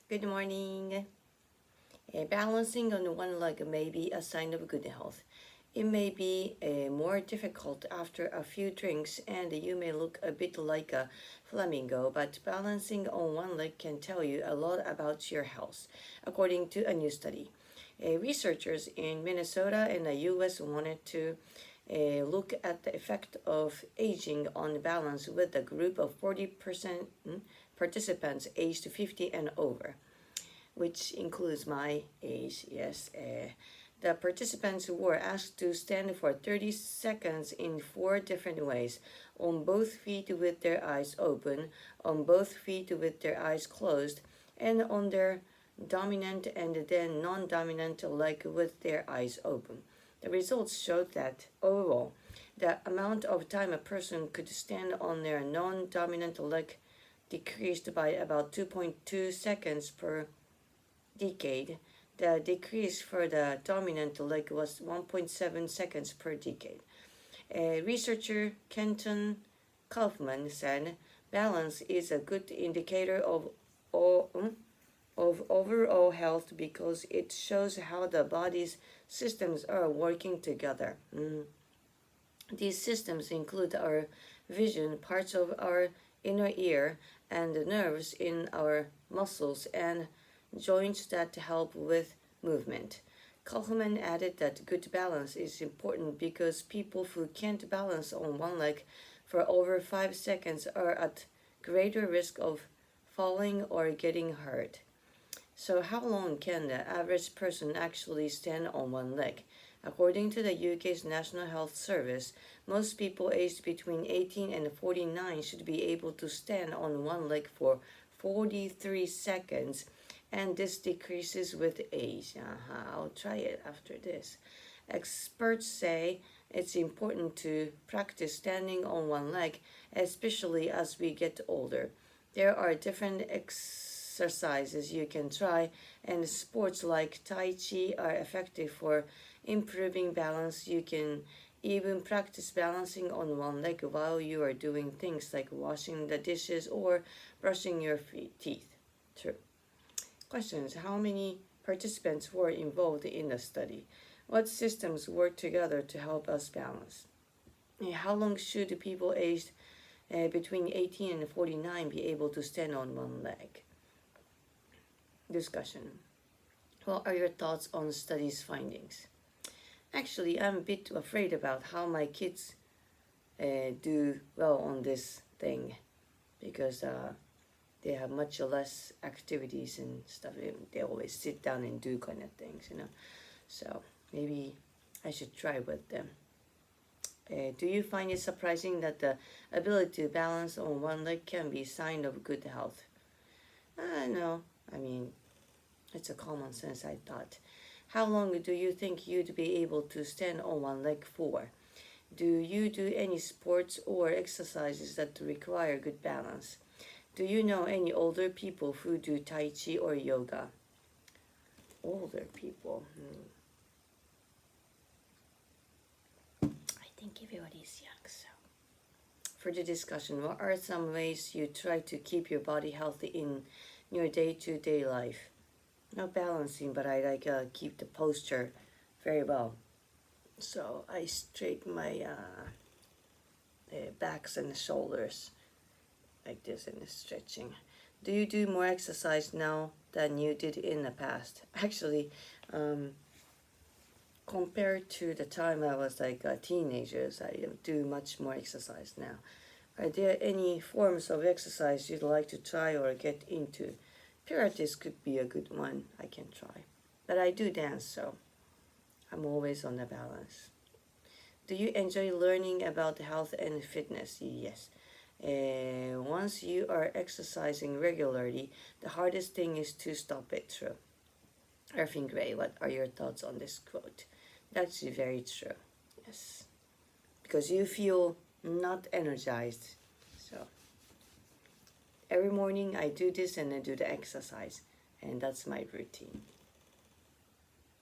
Good morning. Balancing on one leg may be a sign of good health. It may be more difficult after a few drinks, and you may look a bit like a flamingo, but balancing on one leg can tell you a lot about your health, according to a new study. Researchers in Minnesota and the US wanted to look at the effect of aging on balance with a group of 40% participants aged 50 and over, which includes my age. Yes. The participants were asked to stand for 30 seconds in 4 different ways: on both feet with their eyes open, on both feet with their eyes closed, and on their dominant and then non-dominant leg with their eyes open. The results showed that overall, the amount of time a person could stand on their non-dominant leg decreased by about 2.2 seconds per decade. The decrease for the dominant leg was 1.7 seconds per decade. Researcher Kenton Kaufman said balance is a good indicator of overall health because it shows how the body's systems are working together. These systems include our vision, parts of our inner ear, and the nerves in our muscles and joints that help with movement. Kaufman added that good balance is important because people who can't balance on one leg for over 5 seconds are at greater risk of falling or getting hurt. So how long can the average person actually stand on one leg? According to the UK's National Health Service, most people aged between 18 and 49 should be able to stand on one leg for 43 seconds, and this decreases with age. I'll try it after this. Experts say it's important to practice standing on one leg, especially as we get older. There are different exercises you can try, and sports like Tai Chi are effective for improving balance. You can even practice balancing on one leg while you are doing things like washing the dishes or brushing your teeth. True. Questions: how many participants were involved in the study? What systems work together to help us balance? How long should people aged between 18 and 49 be able to stand on one leg? Discussion. What are your thoughts on study's findings? Actually, I'm a bit afraid about how my kids do well on this thing because they have much less activities and stuff. They always sit down and do kind of things. So maybe I should try with them. Do you find it surprising that the ability to balance on one leg can be a sign of good health? No. I mean, it's a common sense, I thought. How long do you think you'd be able to stand on one leg for? Do you do any sports or exercises that require good balance? Do you know any older people who do Tai Chi or yoga? Older people. I think everybody's young, so. For the discussion, what are some ways you try to keep your body healthy in your day-to-day life? Not balancing, but I keep the posture very well. So I straighten my backs and shoulders like this in the stretching. Do you do more exercise now than you did in the past? Actually, compared to the time I was like a teenager, I do much more exercise now. Are there any forms of exercise you'd like to try or get into? Pilates could be a good one I can try. But I do dance, so I'm always on the balance. Do you enjoy learning about health and fitness? Yes. Once you are exercising regularly, the hardest thing is to stop it. True. Irving Gray, what are your thoughts on this quote? That's very true. Yes. Because you feel not energized. So every morning I do this and I do the exercise, and that's my routine.